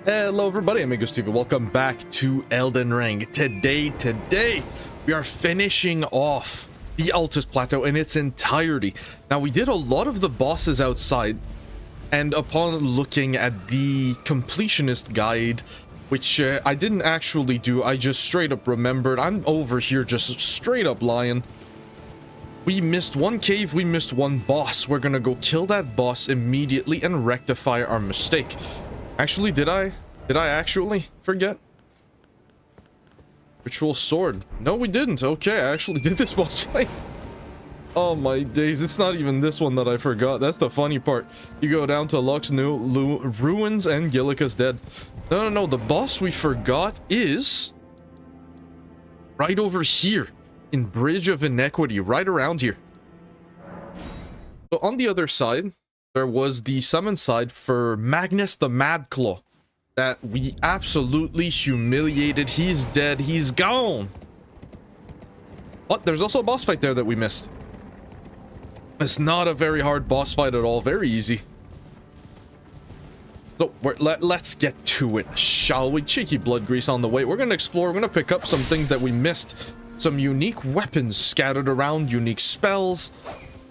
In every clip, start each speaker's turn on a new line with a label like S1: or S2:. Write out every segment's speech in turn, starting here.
S1: Hello everybody, I'm Steve. Welcome back to Elden Ring. Today we are finishing off the Altus plateau in its entirety. Now we did a lot of the bosses outside, and upon looking at the completionist guide, which I didn't actually do, I just straight up remembered. I'm over here just straight up lying. We missed one cave, we missed one boss. We're gonna go kill that boss immediately and rectify our mistake. Actually, did I actually forget? Ritual sword. No, we didn't. Okay, I actually did this boss fight. Oh my days, it's not even this one that I forgot. That's the funny part. You go down to Lux's new ruins and Gillica's dead. No, the boss we forgot is right over here in Bridge of Inequity, right around here. So on the other side, there was the summon side for Magnus the Madclaw that we absolutely humiliated. He's dead. He's gone. But there's also a boss fight there that we missed. It's not a very hard boss fight at all. Very easy. So let's get to it, shall we? Cheeky blood grease on the way. We're going to explore. We're going to pick up some things that we missed. Some unique weapons scattered around, unique spells,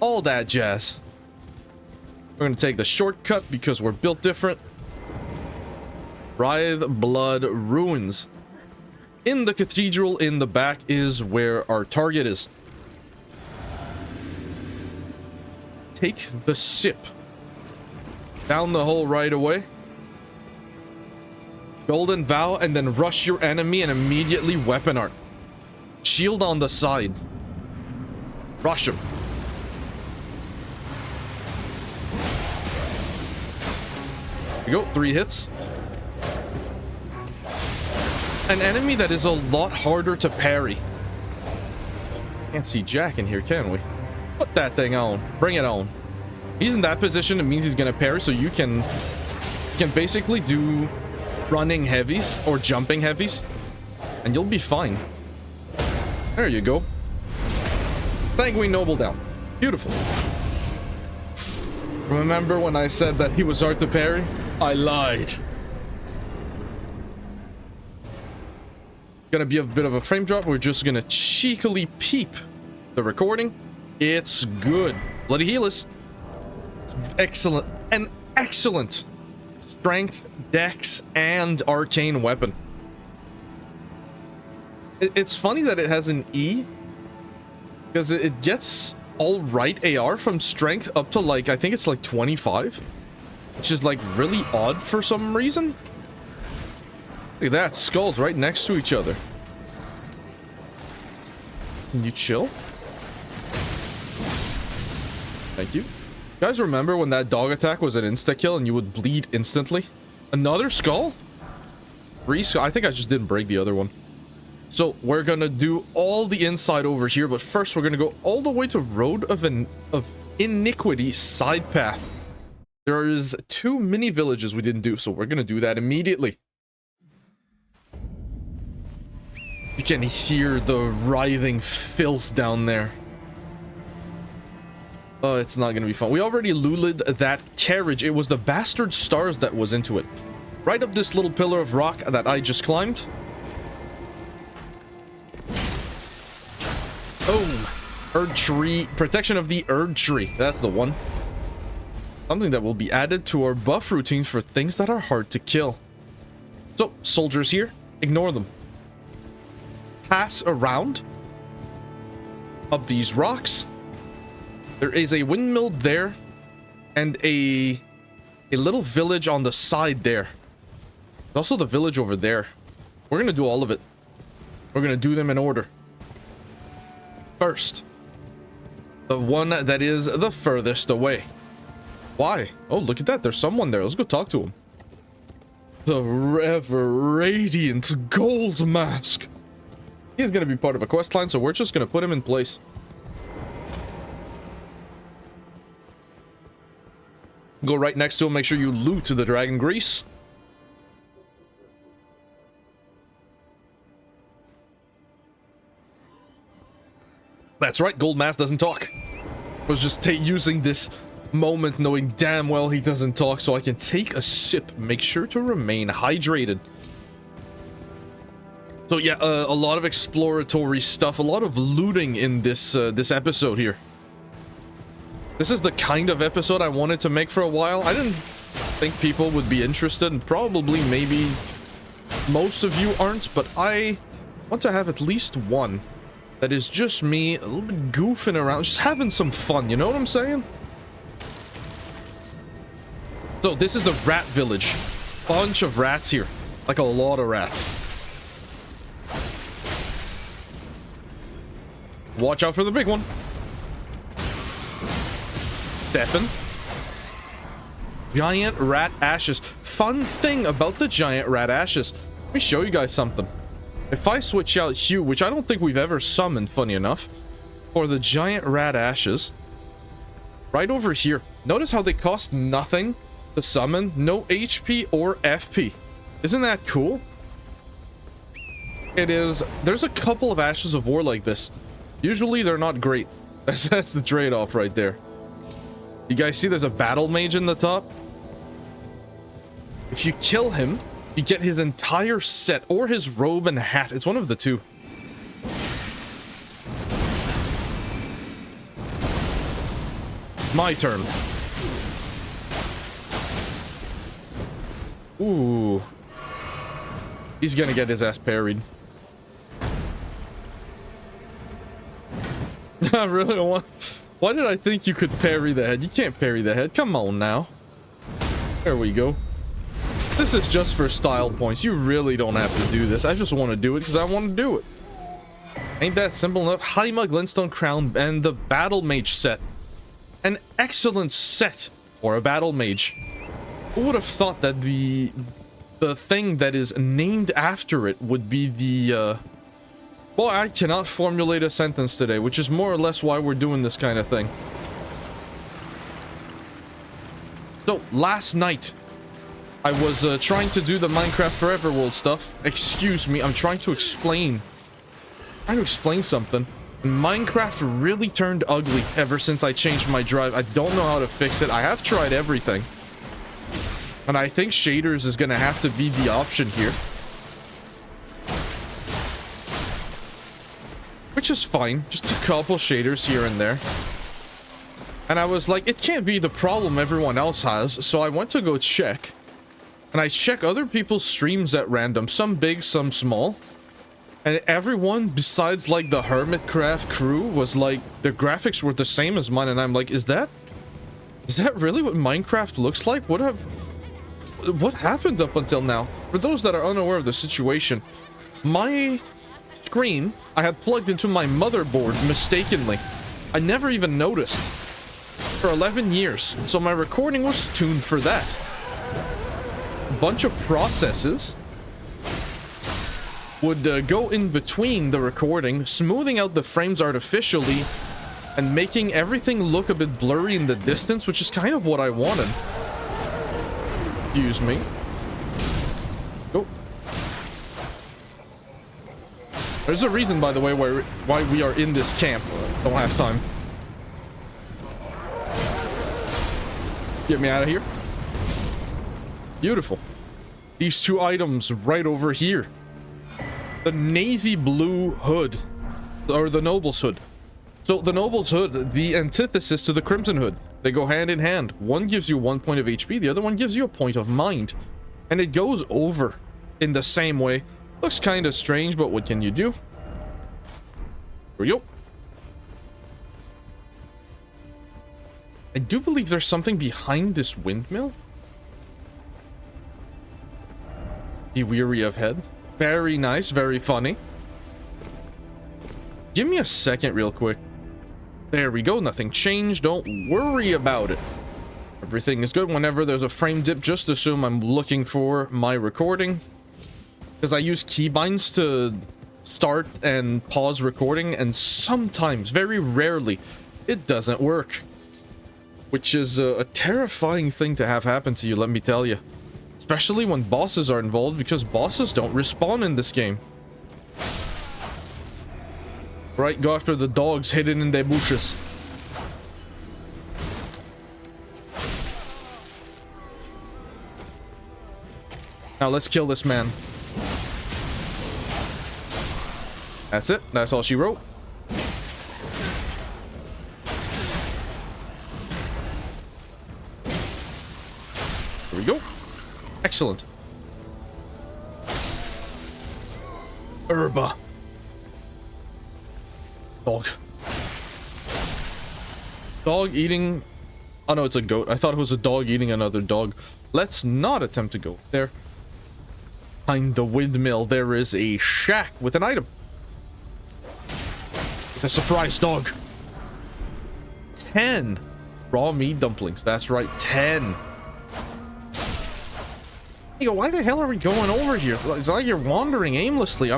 S1: all that jazz. We're going to take the shortcut because we're built different. Writhe Blood Ruins. In the cathedral in the back is where our target is. Take the sip. Down the hole right away. Golden Vow, and then rush your enemy and immediately weapon art. Shield on the side. Rush him. There we go, 3 hits. An enemy that is a lot harder to parry. Can't see Jack in here, can we? Put that thing on. Bring it on. He's in that position. It means he's gonna parry, so you can basically do running heavies or jumping heavies, and you'll be fine. There you go. Sanguine Noble down. Beautiful. Remember when I said that he was hard to parry? I lied. Gonna be a bit of a frame drop. We're just gonna cheekily peep the recording. It's good. Bloody Healers. Excellent. An excellent strength, dex, and arcane weapon. It's funny that it has an E, because it gets all right AR from strength up to, like, I think it's like 25, which is like really odd for some reason. Look at that, skulls right next to each other. Can you chill? Thank you. You guys remember when that dog attack was an insta-kill and you would bleed instantly? Another skull? 3 skull? I think I just didn't break the other one. So we're gonna do all the inside over here, but first we're gonna go all the way to Road of Iniquity side path. There is 2 mini villages we didn't do, so we're gonna do that immediately. You can hear the writhing filth down there. Oh, it's not gonna be fun. We already looted that carriage. It was the bastard stars that was into it. Right up this little pillar of rock that I just climbed. Oh, Erd Tree. Protection of the Erd Tree. That's the one. Something that will be added to our buff routines for things that are hard to kill. So, soldiers here. Ignore them. Pass around up these rocks. There is a windmill there and a little village on the side there. There's also the village over there. We're gonna do all of it. We're gonna do them in order. First, the one that is the furthest away. Why? Oh, look at that. There's someone there. Let's go talk to him. The ever radiant gold mask. He's gonna be part of a quest line, so we're just gonna put him in place. Go right next to him. Make sure you loot the dragon grease. That's right, gold mask doesn't talk. I was just using this moment knowing damn well he doesn't talk, so I can take a sip. Make sure to remain hydrated. So yeah, a lot of exploratory stuff, a lot of looting in this this episode here. This is the kind of episode I wanted to make for a while. I didn't think people would be interested, and probably maybe most of you aren't, but I want to have at least one that is just me, a little bit goofing around, just having some fun, you know what I'm saying? So this is the rat village. Bunch of rats here, like a lot of rats. Watch out for the big one. Steppin'. Giant rat ashes. Fun thing about the giant rat ashes. Let me show you guys something. If I switch out Hugh, which I don't think we've ever summoned, funny enough, for the giant rat ashes, right over here, notice how they cost nothing to summon, no HP or FP. Isn't that cool? It is. There's a couple of Ashes of War like this. Usually they're not great. That's the trade-off right there. You guys see there's a battle mage in the top? If you kill him, you get his entire set, or his robe and hat. It's one of the two. My turn. Ooh. He's gonna get his ass parried. I really don't want... Why did I think you could parry the head? You can't parry the head. Come on now. There we go. This is just for style points. You really don't have to do this. I just want to do it because I want to do it. Ain't that simple enough? Haima Glintstone Crown and the Battle Mage set. An excellent set for a Battle Mage. Who would have thought that the thing that is named after it would be the... Well, I cannot formulate a sentence today, which is more or less why we're doing this kind of thing. So, last night, I was trying to do the Minecraft Forever World stuff. Excuse me, I'm trying to explain something. Minecraft really turned ugly ever since I changed my drive. I don't know how to fix it. I have tried everything. And I think shaders is gonna have to be the option here. Which is fine, just a couple shaders here and there. And I was like, it can't be the problem everyone else has, so I went to go check. And I check other people's streams at random, some big, some small. And everyone, besides like the Hermitcraft crew, was like, the graphics were the same as mine, and I'm like, is that really what Minecraft looks like? What happened up until now? For those that are unaware of the situation, my screen I had plugged into my motherboard mistakenly. I never even noticed for 11 years, so my recording was tuned for that. A bunch of processes would go in between the recording, smoothing out the frames artificially and making everything look a bit blurry in the distance, which is kind of what I wanted. Excuse me. Oh. There's a reason, by the way, why we are in this camp. Don't have time. Get me out of here. Beautiful. These two items right over here. The navy blue hood, or the noble's hood. So the noble's hood, the antithesis to the crimson hood. They go hand in hand. One gives you 1 point of HP, the other one gives you a point of mind. And it goes over in the same way. Looks kind of strange, but what can you do? Here we go. I do believe there's something behind this windmill. Be weary of head. Very nice, very funny. Give me a second real quick. There we go, nothing changed. Don't worry about it. Everything is good. Whenever there's a frame dip, just assume I'm looking for my recording. Because I use keybinds to start and pause recording, and sometimes, very rarely, it doesn't work. Which is a terrifying thing to have happen to you, let me tell you. Especially when bosses are involved, because bosses don't respawn in this game. Right, go after the dogs hidden in the bushes. Now let's kill this man. That's it. That's all she wrote. Here we go. Excellent. Herba. Dog. Dog eating... Oh no, it's a goat. I thought it was a dog eating another dog. Let's not attempt to go there. Behind the windmill, there is a shack with an item. With a surprise dog. 10 raw meat dumplings. That's right, 10. You go, why the hell are we going over here? It's like you're wandering aimlessly.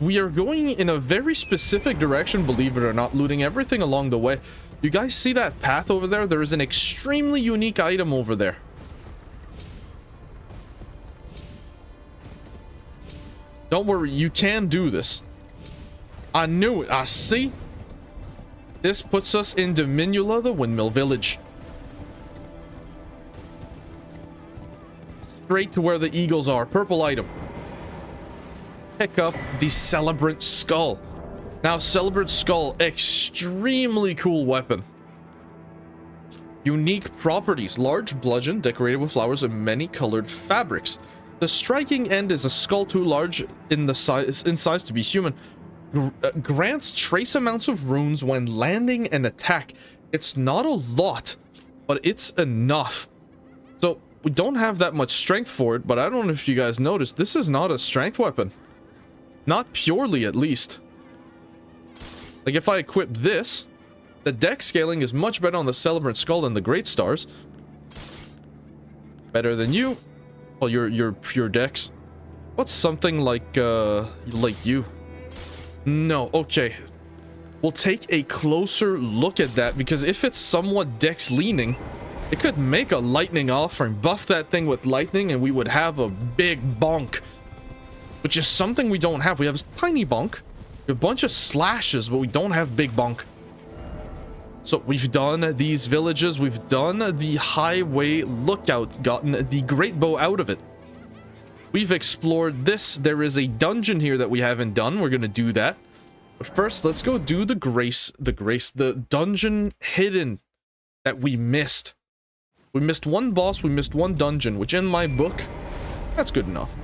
S1: We are going in a very specific direction, believe it or not, looting everything along the way. You guys see that path over there? There is an extremely unique item over there. Don't worry, you can do this. I knew it. I see. This puts us in Dominula, the windmill village. Straight to where the eagles are. Purple item. Pick up the Celebrant Skull. Now, Celebrant Skull, extremely cool weapon. Unique properties. Large bludgeon decorated with flowers and many colored fabrics. The striking end is a skull too large in size to be human. Grants trace amounts of runes when landing an attack. It's not a lot, but it's enough. So, we don't have that much strength for it, but I don't know if you guys noticed, this is not a strength weapon. Not purely, at least. Like, if I equip this, the dex scaling is much better on the Celebrant Skull than the Great Stars. Better than you. Well, you're pure dex. What's something like you? No, okay. We'll take a closer look at that, because if it's somewhat dex leaning, it could make a lightning offering, buff that thing with lightning, and we would have a big bonk. Which is something we don't have. We have a tiny bonk. We have a bunch of slashes, but we don't have big bonk. So we've done these villages. We've done the highway lookout, gotten the great bow out of it. We've explored this. There is a dungeon here that we haven't done. We're going to do that. But first, let's go do the dungeon hidden that we missed. We missed one boss. We missed one dungeon, which in my book, that's good enough.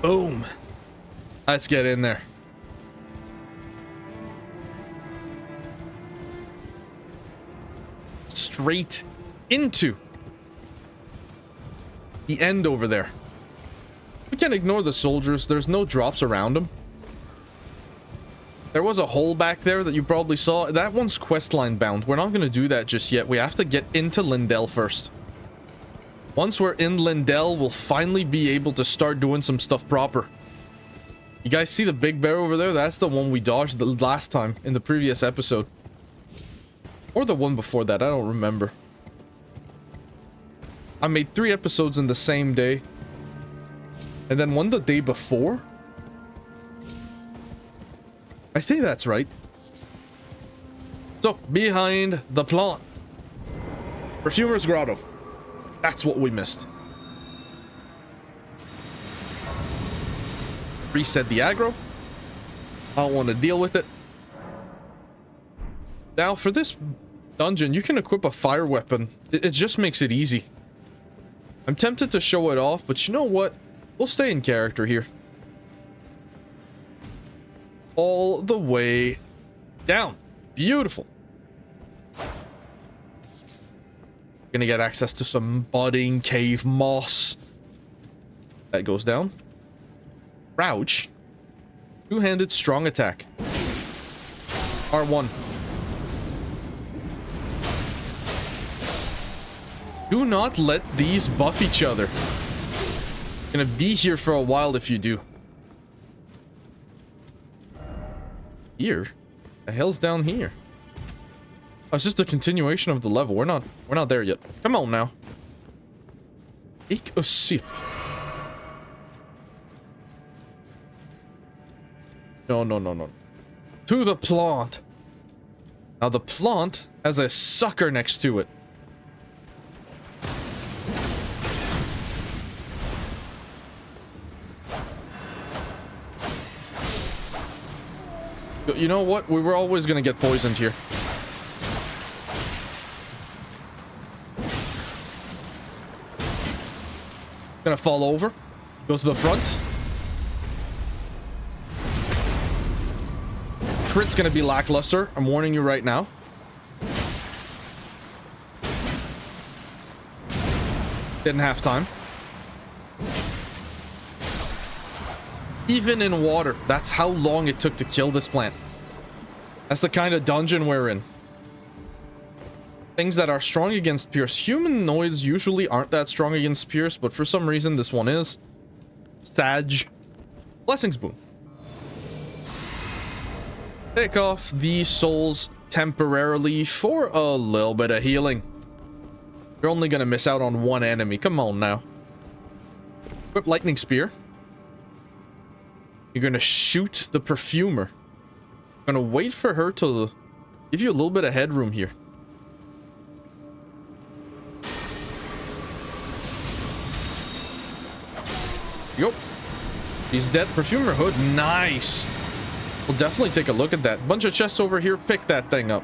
S1: Boom. Let's get in there. Straight into the end over there. We can ignore the soldiers. There's no drops around them. There was a hole back there that you probably saw. That one's questline bound. We're not going to do that just yet. We have to get into Leyndell first. Once we're in Leyndell, we'll finally be able to start doing some stuff proper. You guys see the big bear over there? That's the one we dodged the last time in the previous episode. Or the one before that, I don't remember. I made 3 episodes in the same day. And then one the day before? I think that's right. So, behind the plant. Perfumer's Grotto. That's what we missed. Reset the aggro. I don't want to deal with it. Now, for this dungeon, you can equip a fire weapon. It just makes it easy. I'm tempted to show it off, but you know what? We'll stay in character here. All the way down. Beautiful. Gonna get access to some budding cave moss. That goes down. Crouch. Two-handed strong attack. R1. Do not let these buff each other. Gonna be here for a while if you do. Here? The hell's down here? Oh, it's just a continuation of the level. We're not there yet. Come on now. Take a sip. No. To the plant. Now the plant has a sucker next to it. you know what? We were always gonna get poisoned here. Gonna fall over. Go to the front. Crit's gonna be lackluster. I'm warning you right now. Didn't have time. Even in water, that's how long it took to kill this plant. That's the kind of dungeon we're in. Things that are strong against Pierce. Humanoids usually aren't that strong against Pierce, but for some reason this one is. Sag. Blessings Boon. Take off the souls temporarily for a little bit of healing. You're only gonna miss out on one enemy. Come on now. Equip Lightning Spear. You're gonna shoot the Perfumer. Gonna wait for her to give you a little bit of headroom here. Yup. He's dead. Perfumer Hood. Nice. We'll definitely take a look at that. Bunch of chests over here. Pick that thing up.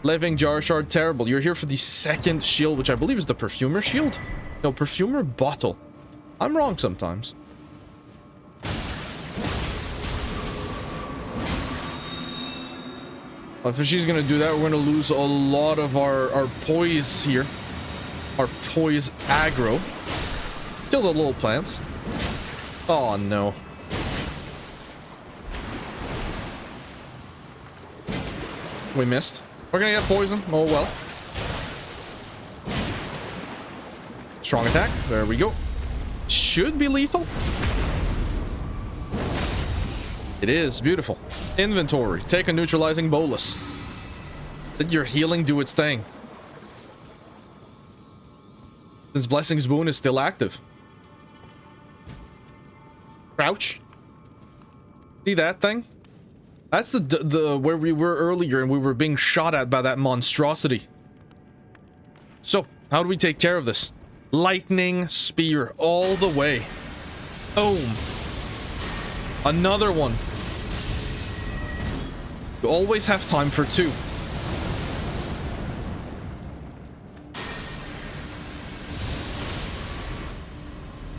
S1: Living Jar Shard. Terrible. You're here for the second shield, which I believe is the Perfumer shield. No, Perfumer Bottle. I'm wrong sometimes. If she's gonna do that, we're gonna lose a lot of our poise here. Our poise aggro. Kill the little plants. Oh no. We missed. We're gonna get poison. Oh well. Strong attack. There we go. Should be lethal. It is. Beautiful. Inventory. Take a neutralizing bolus. Let your healing do its thing. Since Blessing's Boon is still active. Crouch. See that thing? That's the where we were earlier and we were being shot at by that monstrosity. So, how do we take care of this? Lightning Spear all the way. Boom. Another one. You always have time for two.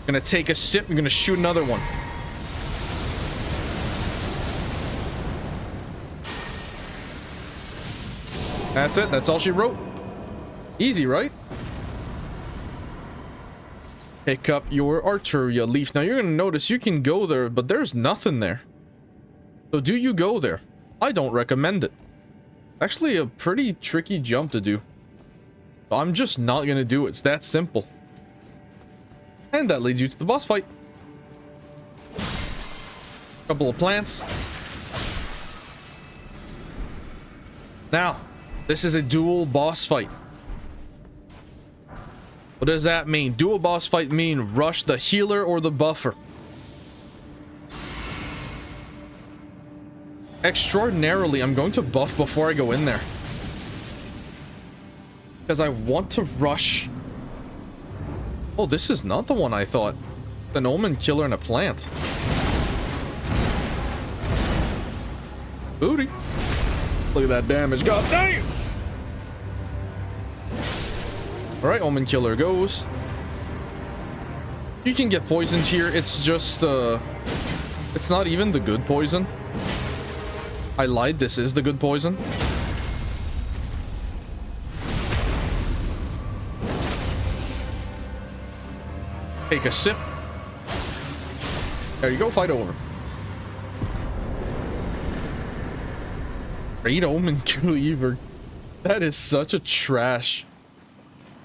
S1: Gonna take a sip. I'm gonna shoot another one. That's it. That's all she wrote. Easy, right? Pick up your Arturia Leaf. Now, you're going to notice you can go there, but there's nothing there. So, do you go there? I don't recommend it. Actually, a pretty tricky jump to do. So I'm just not going to do it. It's that simple. And that leads you to the boss fight. Couple of plants. Now, this is a dual boss fight. What does that mean? Dual boss fight mean rush the healer or the buffer. Extraordinarily, I'm going to buff before I go in there. Because I want to rush. Oh, this is not the one I thought. An omen killer and a plant. Booty. Look at that damage. God damn! Alright, Omen Killer goes. You can get poisoned here. It's just, it's not even the good poison. I lied. This is the good poison. Take a sip. There you go. Fight over. Great Omen Cleaver. That is such a trash.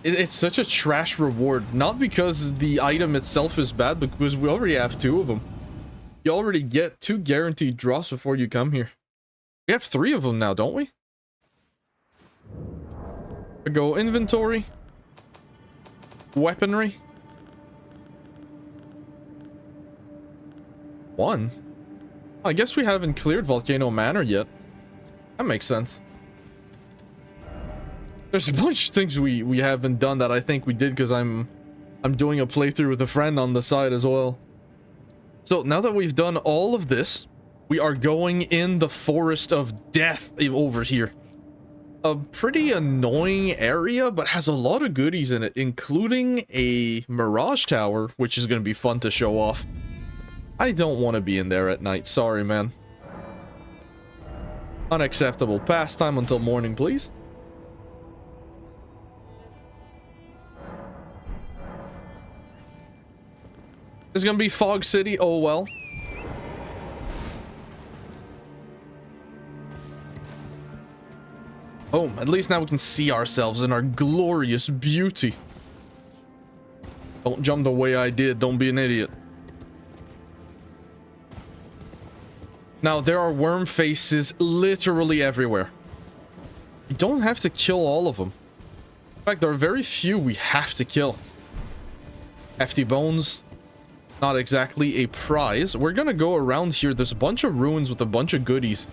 S1: It's such a trash reward. Not because the item itself is bad, but because we already have two of them. You already get 2 guaranteed drops before you come here. We have 3 of them now, don't we? We go inventory. Weaponry. 1. I guess we haven't cleared Volcano Manor yet. That makes sense. There's a bunch of things we haven't done that I think we did because I'm doing a playthrough with a friend on the side as well. So now that we've done all of this, We are going in the forest of death over here. A pretty annoying area, but has a lot of goodies in it, including a Mirage Tower, which is going to be fun to show off. I don't want to be in there at night. Sorry, man. Unacceptable. Pastime until morning, please. It's going to be Fog City. Oh, well. Oh, at least now we can see ourselves in our glorious beauty. Don't jump the way I did. Don't be an idiot. Now, there are worm faces literally everywhere. You don't have to kill all of them. In fact, there are very few we have to kill. Hefty bones. Not exactly a prize. We're gonna go around here. There's a bunch of ruins with a bunch of goodies.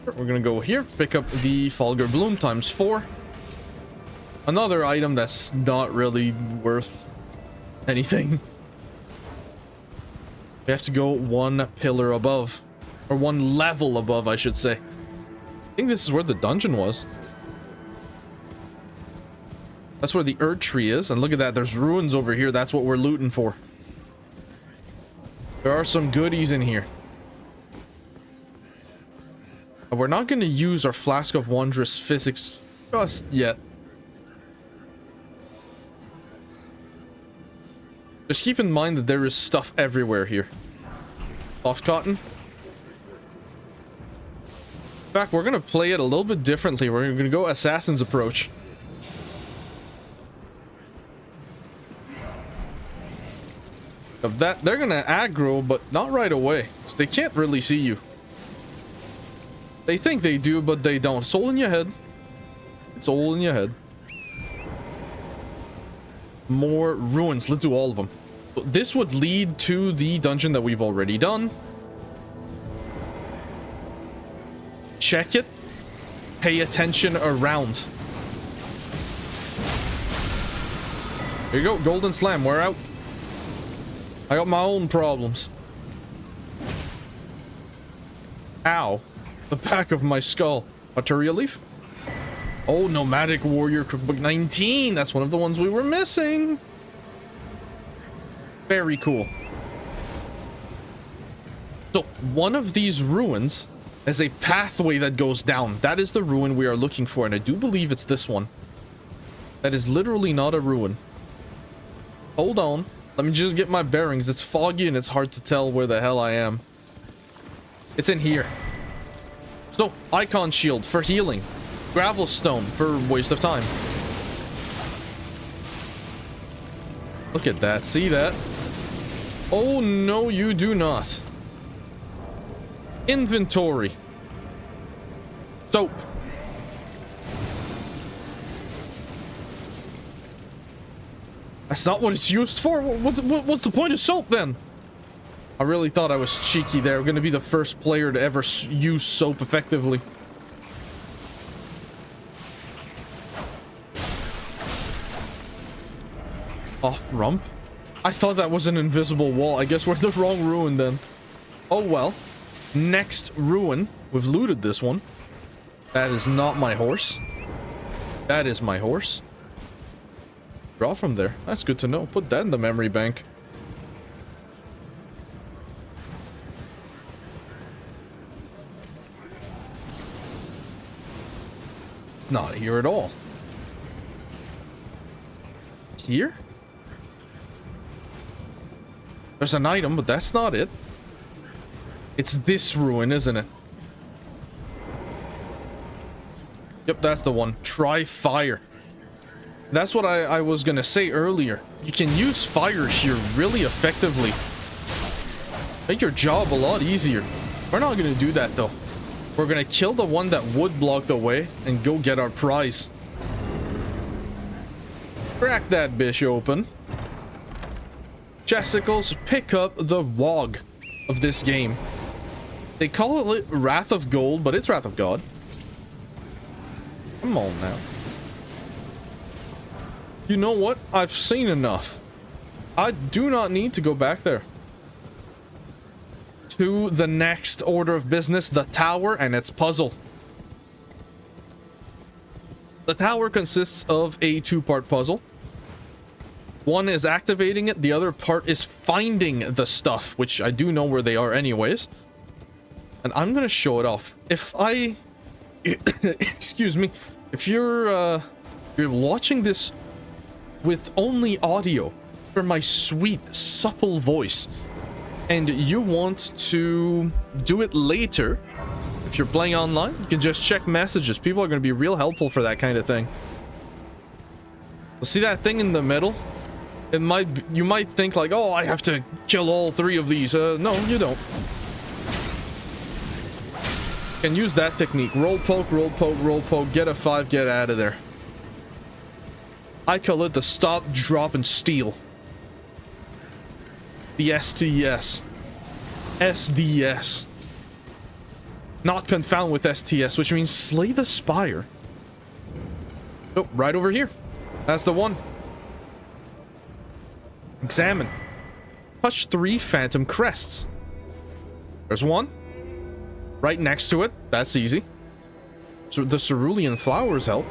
S1: We're gonna go here, pick up the Fulgur Bloom ×4. Another item that's not really worth anything. We have to go one pillar above. Or one level above, I should say. I think this is where the dungeon was. That's where the Erd Tree is. And look at that, there's ruins over here. That's what we're looting for. There are some goodies in here. We're not going to use our Flask of Wondrous Physics just yet. Just keep in mind that there is stuff everywhere here. Soft cotton. In fact, we're going to play it a little bit differently. We're going to go Assassin's approach. Of that, they're going to aggro, but not right away. So they can't really see you. They think they do, but they don't. It's all in your head. It's all in your head. More ruins. Let's do all of them. This would lead to the dungeon that we've already done. Check it. Pay attention around. Here you go. Golden Slam. We're out. I got my own problems. Ow. The back of my skull. Arteria Leaf? Oh, Nomadic Warrior Cookbook 19. That's one of the ones we were missing. Very cool. So, one of these ruins has a pathway that goes down. That is the ruin we are looking for, and I do believe it's this one. That is literally not a ruin. Hold on. Let me just get my bearings. It's foggy and it's hard to tell where the hell I am. It's in here. So, Icon Shield for healing. Gravel Stone for waste of time. Look at that. See that? Oh, no, you do not. Inventory. Soap. That's not what it's used for. What's the point of soap then? I really thought I was cheeky there. I'm going to be the first player to ever use soap effectively. Off rump? I thought that was an invisible wall. I guess we're in the wrong ruin then. Oh well. Next ruin. We've looted this one. That is not my horse. That is my horse. Draw from there. That's good to know. Put that in the memory bank. It's not here at all. Here? There's an item, but that's not it. It's this ruin, isn't it? Yep, that's the one. Try fire. That's what I was gonna say earlier. You can use fire here really effectively. Make your job a lot easier. We're not gonna do that though. We're gonna kill the one that would block the way and go get our prize. Crack that bitch open. Chesticles, pick up the WOG of this game. They call it Wrath of Gold, but it's Wrath of God. Come on now. You know what? I've seen enough. I do not need to go back there. To the next order of business, the tower and its puzzle. The tower consists of a two-part puzzle. One is activating it, the other part is finding the stuff, which I do know where they are anyways. And I'm gonna show it off. If I... excuse me. If you're watching this with only audio for my sweet, supple voice, and you want to do it later, if you're playing online, you can just check messages. People are going to be real helpful for that kind of thing. See that thing in the middle? You might think like, oh, I have to kill all three of these. No, you don't. You can use that technique. Roll poke, roll poke, roll poke. Get a 5, get out of there. I call it the stop, drop, and steal. The STS. SDS. Not confound with STS, which means slay the spire. Oh, right over here. That's the one. Examine. Touch 3 phantom crests. There's one. Right next to it. That's easy. So the cerulean flowers help.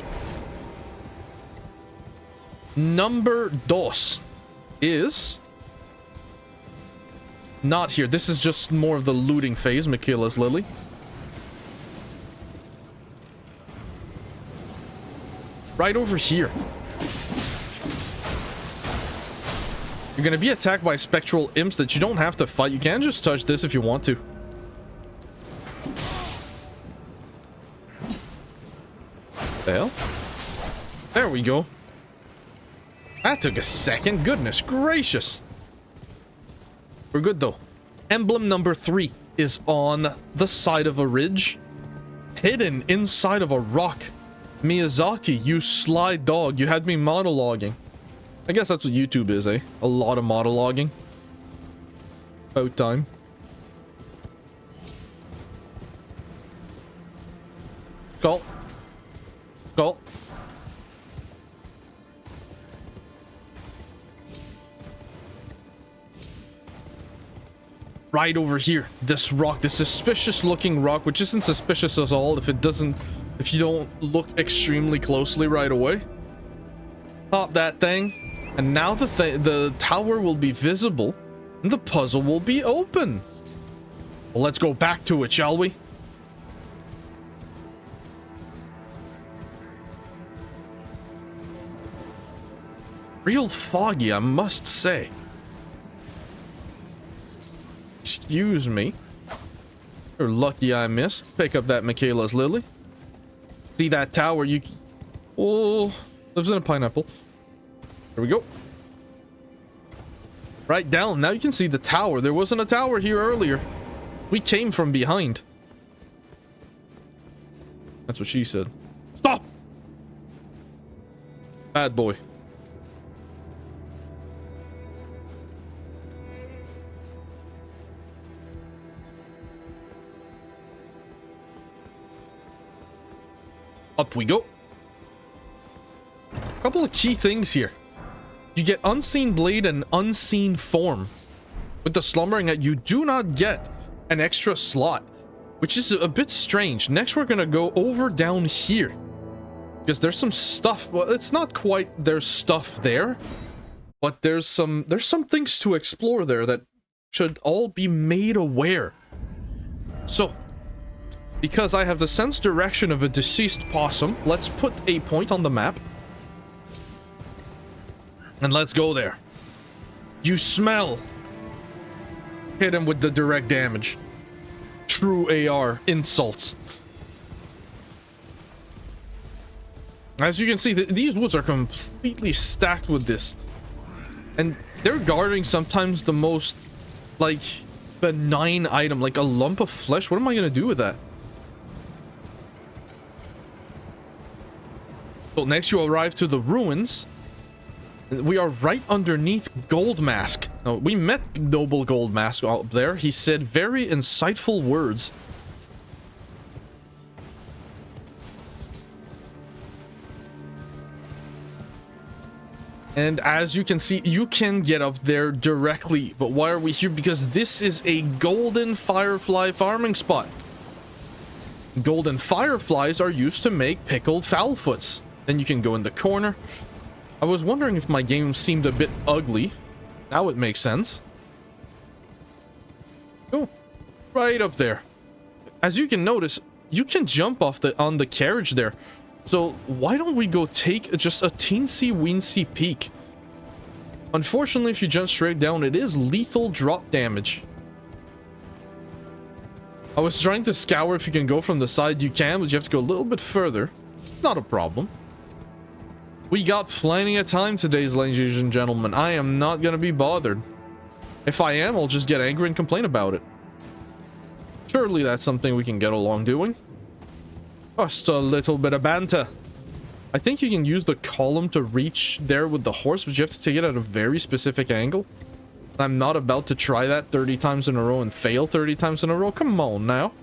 S1: Number dos is not here. This is just more of the looting phase. Michaela's Lily. Right over here. You're gonna be attacked by spectral imps that you don't have to fight. You can just touch this if you want to. The hell? There we go. That took a second. Goodness gracious. We're good though. Emblem number 3 is on the side of a ridge, hidden inside of a rock. Miyazaki, you sly dog. You had me monologuing. I guess that's what YouTube is, eh? A lot of monologuing. About time. Call. Call. Right over here. This rock, this suspicious looking rock, which isn't suspicious at all if you don't look extremely closely right away. Pop that thing, and now the tower will be visible, and the puzzle will be open. Well, let's go back to it, shall we? Real foggy, I must say. Excuse me. You're lucky I missed. Pick up that Michaela's Lily. See that tower? Oh, lives in a pineapple. There we go. Right down. Now you can see the tower. There wasn't a tower here earlier. We came from behind. That's what she said. Stop! Bad boy. Up we go. A couple of key things here. You get Unseen Blade and Unseen Form. With the Slumbering Net, you do not get an extra slot, which is a bit strange. Next, we're gonna go over down here. Because there's some stuff. Well, it's not quite there's stuff there, but there's some things to explore there that should all be made aware. So, because I have the sense direction of a deceased possum, let's put a point on the map. And let's go there. You smell. Hit him with the direct damage. True AR insults. As you can see, these woods are completely stacked with this. And they're guarding sometimes the most, like, benign item, like a lump of flesh. What am I gonna do with that? So next you arrive to the ruins. We are right underneath Gold Mask. Now, we met Noble Gold Mask up there. He said very insightful words. And as you can see, you can get up there directly. But why are we here? Because this is a golden firefly farming spot. Golden fireflies are used to make pickled foulfoots. Then you can go in the corner. I was wondering if my game seemed a bit ugly. Now it makes sense. Oh, right up there. As you can notice, you can jump off on the carriage there. So why don't we go take just a teensy-weensy peek? Unfortunately, if you jump straight down, it is lethal drop damage. I was trying to scour if you can go from the side. You can, but you have to go a little bit further. It's not a problem. We got plenty of time today, ladies and gentlemen. I am not going to be bothered. If I am, I'll just get angry and complain about it. Surely that's something we can get along doing. Just a little bit of banter. I think you can use the column to reach there with the horse, but you have to take it at a very specific angle. I'm not about to try that 30 times in a row and fail 30 times in a row. Come on now.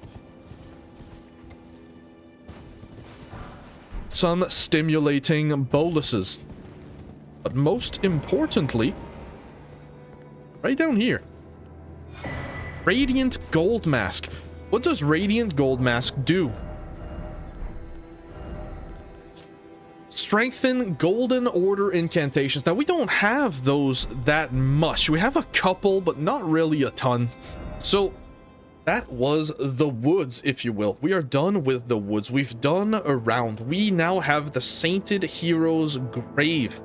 S1: Some stimulating boluses. But most importantly, right down here. Radiant Gold Mask. What does Radiant Gold Mask do? Strengthen Golden Order incantations. Now, we don't have those that much. We have a couple, but not really a ton. So, that was the woods, if you will. We are done with the woods. We've done a round. We now have the Sainted Hero's Grave.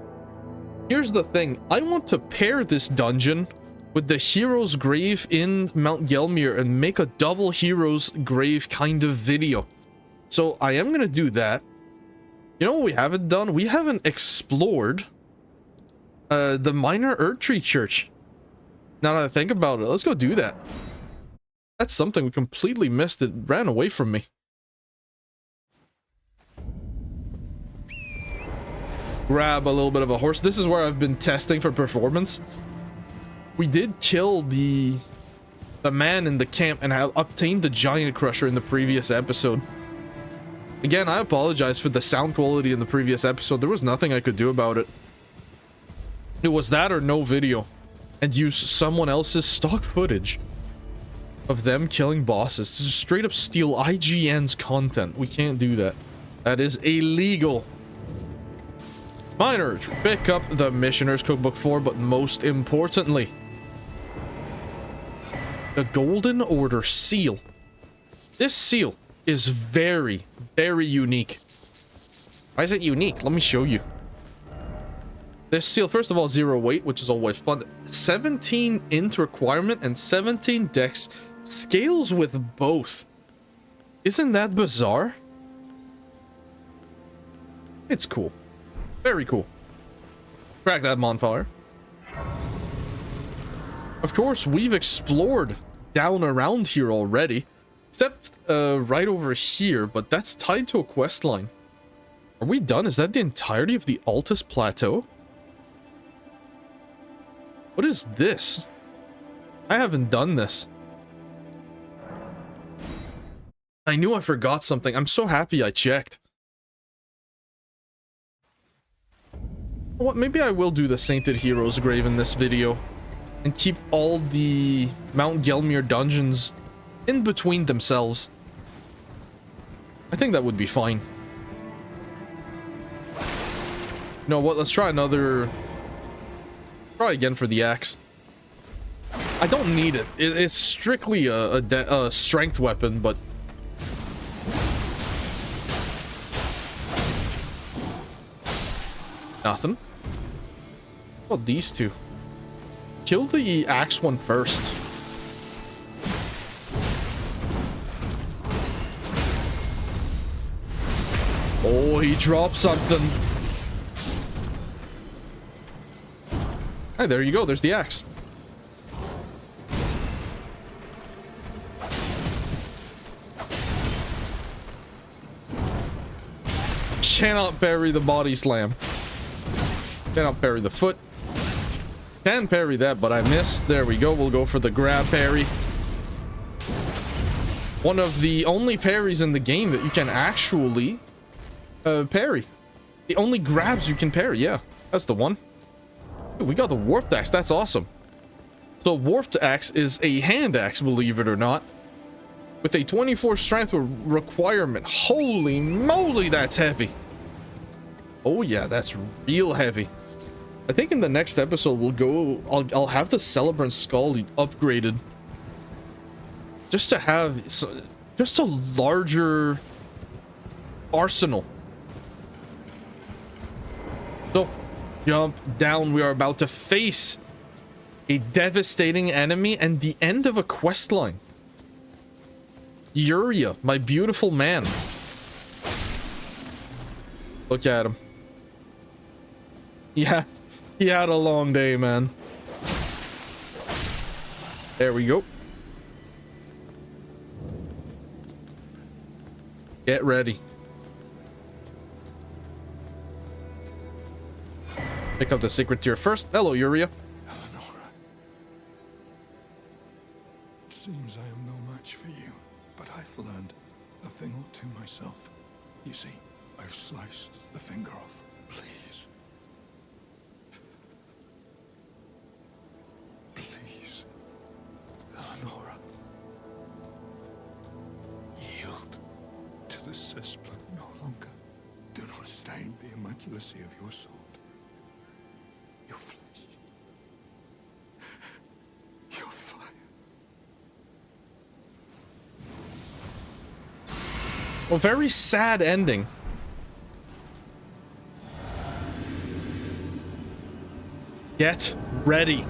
S1: Here's the thing. I want to pair this dungeon with the Hero's Grave in Mount Gelmir and make a double Hero's Grave kind of video. So, I am going to do that. You know what we haven't done? We haven't explored the Minor Erdtree Church. Now that I think about it, let's go do that. That's something we completely missed. It ran away from me. Grab a little bit of a horse. This is where I've been testing for performance. We did kill the man in the camp and have obtained the Giant Crusher in the previous episode. Again, I apologize for the sound quality in the previous episode. There was nothing I could do about it. It was that or no video. And use someone else's stock footage of them killing bosses to just straight up steal IGN's content. We can't do that. That is illegal. Minor, pick up the Missioner's Cookbook 4, but most importantly, the Golden Order seal. This seal is very, very unique. Why is it unique? Let me show you. This seal, first of all, 0 weight, which is always fun. 17 int requirement and 17 dex. Scales with both. Isn't that bizarre? It's cool. Very cool. Crack that bonfire. Of course, we've explored down around here already. Except right over here, but that's tied to a quest line. Are we done? Is that the entirety of the Altus Plateau? What is this? I haven't done this. I knew I forgot something. I'm so happy I checked. What? Maybe I will do the Sainted Hero's Grave in this video and keep all the Mount Gelmir dungeons in between themselves. I think that would be fine. You know what? Let's try another. Try again for the axe. I don't need it. It's strictly a strength weapon, but nothing. What about these two? Kill the axe one first. Oh, he dropped something. Hey, there you go. There's the axe. Cannot parry the body slam. Cannot parry the foot. Can parry that, but I missed. There we go. We'll go for the grab parry. One of the only parries in the game that you can actually parry. The only grabs you can parry. Yeah, that's the one. We got the warped axe. That's awesome. So warped axe is a hand axe, believe it or not, with a 24 strength requirement. Holy moly, that's heavy. Oh yeah, that's real heavy. I think in the next episode we'll go. I'll have the Celebrant Skull upgraded, just to have just a larger arsenal. So jump down. We are about to face a devastating enemy and the end of a quest line. Yuria, my beautiful man. Look at him. Yeah, he had a long day, man. There we go. Get ready. Pick up the secret tier first. Hello, Yuria.
S2: Seems I am no match for you, but I've learned a thing or two myself. You see, I've sliced the finger off. Please. Please, Eleonora. Yield to the cessplat no longer. Do not stain the immaculacy of your sword. Your flesh. Your fire.
S1: Well, very sad ending. Get ready.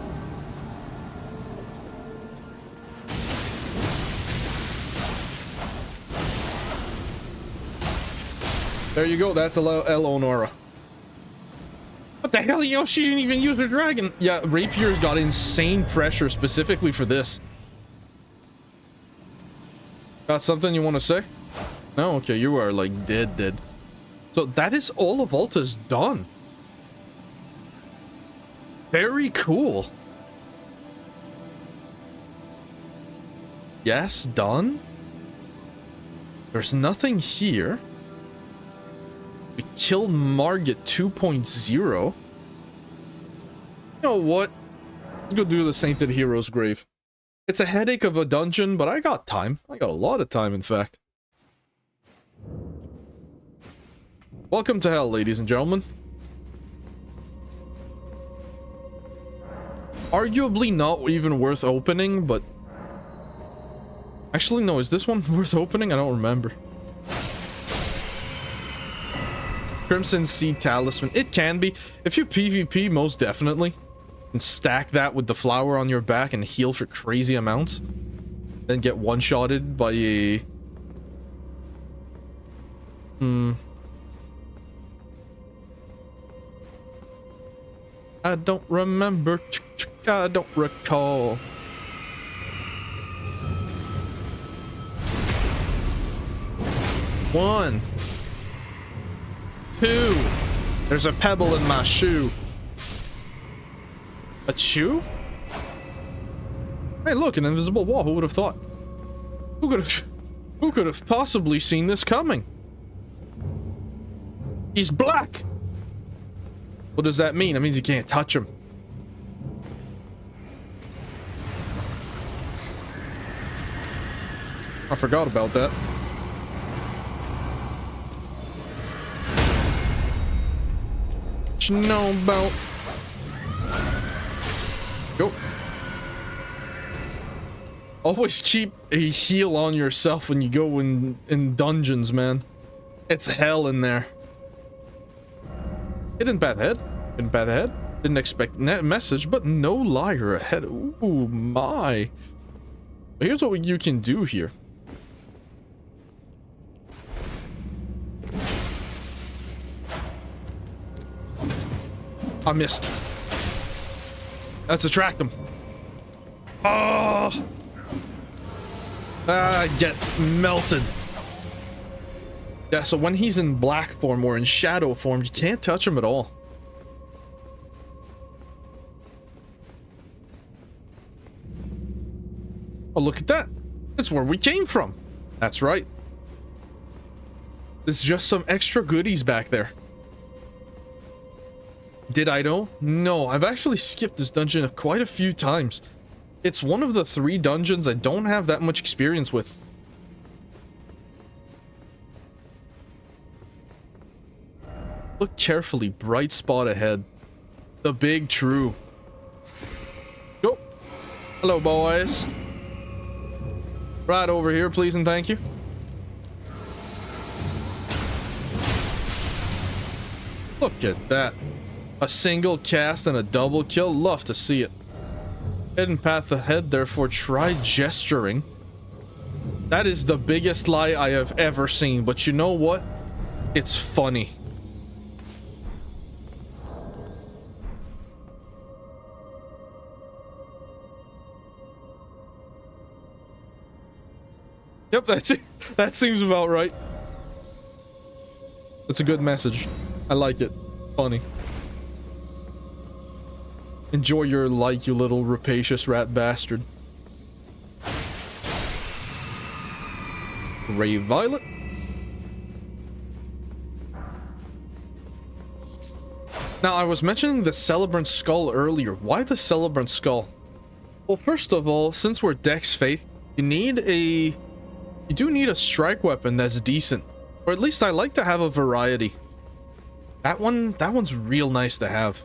S1: There you go. That's Eleonora. What the hell? You know, she didn't even use her dragon. Yeah, Rapier's got insane pressure specifically for this. Got something you want to say? No? Okay, you are like dead. So that is all of Altus done. Very cool. Yes, done. There's nothing here. We killed Margit 2.0. You know what? Let's go do the Sainted Hero's Grave. It's a headache of a dungeon, but I got time. I got a lot of time, in fact. Welcome to hell, ladies and gentlemen. Arguably not even worth opening, but... Actually, no, is this one worth opening? I don't remember. Crimson Seed Talisman. It can be. If you PvP, most definitely. And stack that with the flower on your back and heal for crazy amounts. Then get one-shotted by a... I don't remember. I don't recall. One. Two. There's a pebble in my shoe. A shoe? Hey, look, an invisible wall. Who would have thought? Who could have possibly seen this coming? He's black. What does that mean? It means you can't touch him. I forgot about that. What you know about? Go. Always keep a heal on yourself when you go in dungeons, man. It's hell in there. Hidden path ahead. Hidden path ahead. Didn't expect that message, but no liar ahead. Ooh, my. But here's what you can do here. I missed. Let's attract them. Oh! Get melted. Yeah, so when he's in black form or in shadow form, you can't touch him at all. Oh, look at that. That's where we came from. That's right. There's just some extra goodies back there. Did I know? No, I've actually skipped this dungeon quite a few times. It's one of the 3 dungeons I don't have that much experience with. Look carefully, bright spot ahead. The big true. Go. Hello, boys. Right over here, please and thank you. Look at that. A single cast and a double kill. Love to see it. Hidden path ahead, therefore try gesturing. That is the biggest lie I have ever seen, but you know what? It's funny. Yep, that's it. That seems about right. It's a good message. I like it. Funny. Enjoy your light, you little rapacious rat bastard. Ray Violet. Now, I was mentioning the Celebrant Skull earlier. Why the Celebrant Skull? Well, first of all, since we're Dex Faith, you do need a strike weapon that's decent. Or at least I like to have a variety. That one's real nice to have.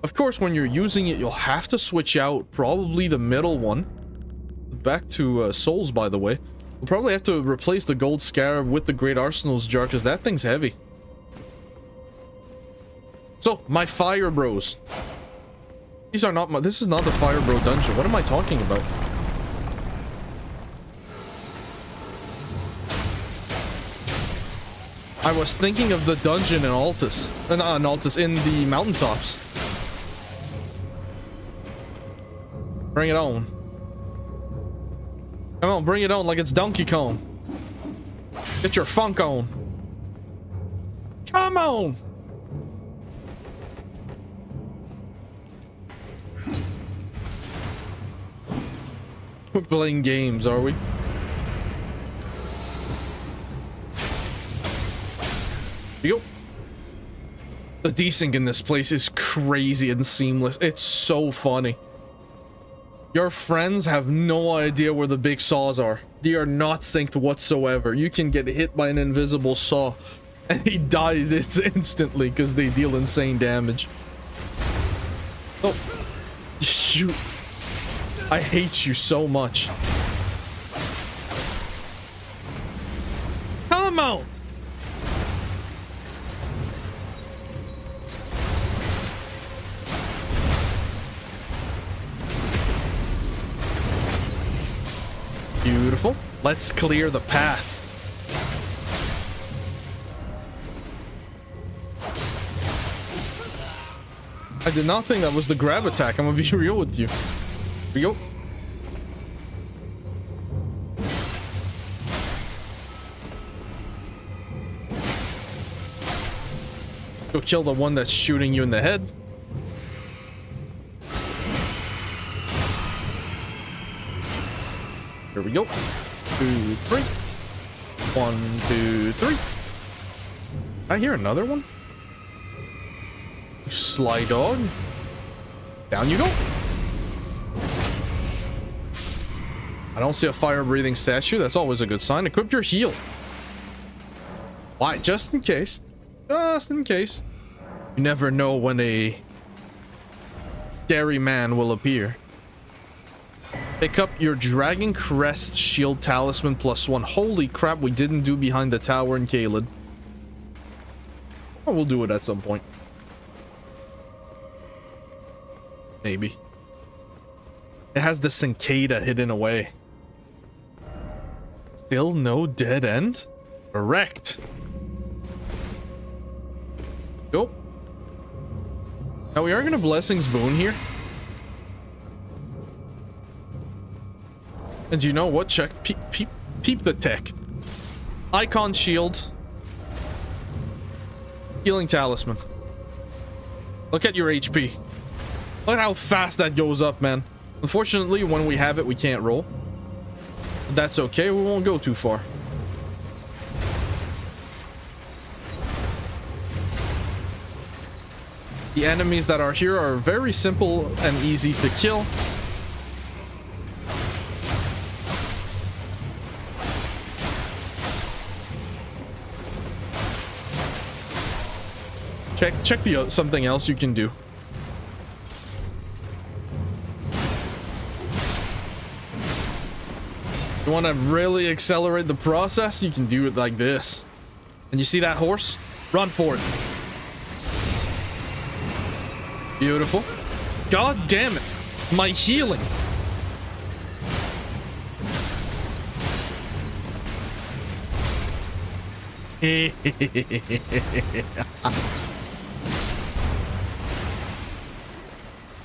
S1: Of course, when you're using it, you'll have to switch out probably the middle one. Back to Souls, by the way. We'll probably have to replace the Gold Scarab with the Great Arsenal's Jar, because that thing's heavy. So, my Fire Bros. These are not my... This is not the Fire Bro dungeon. What am I talking about? I was thinking of the dungeon in Altus. Not in Altus, in the mountaintops. Bring it on. Come on, bring it on like it's Donkey Kong. Get your funk on. Come on! We're playing games, are we? Here you go. The desync in this place is crazy and seamless. It's so funny. Your friends have no idea where the big saws are. They are not synced whatsoever. You can get hit by an invisible saw and he dies instantly because they deal insane damage. Oh, you... I hate you so much. Come on! Beautiful. Let's clear the path. I did not think that was the grab attack. I'm gonna be real with you. Here we go. Go kill the one that's shooting you in the head. Here we go. 2, 3. 1, 2, 3. I hear another one. Sly dog. Down you go. I don't see a fire-breathing statue. That's always a good sign. Equip your heal. Why? Just in case. Just in case. You never know when a scary man will appear. Pick up your Dragon Crest Shield Talisman +1. Holy crap, we didn't do behind the tower in Caelid. Oh, we'll do it at some point. Maybe. It has the cicada hidden away. Still no dead end? Correct. Go. Now we are gonna Blessing's Boon here. And you know what? Check. Peep the tech. Icon shield. Healing talisman. Look at your HP. Look at how fast that goes up, man. Unfortunately, when we have it, we can't roll. But that's okay. We won't go too far. The enemies that are here are very simple and easy to kill. Check the something else you can do. You want to really accelerate the process? You can do it like this. And you see that horse? Run for it. Beautiful. God damn it. My healing.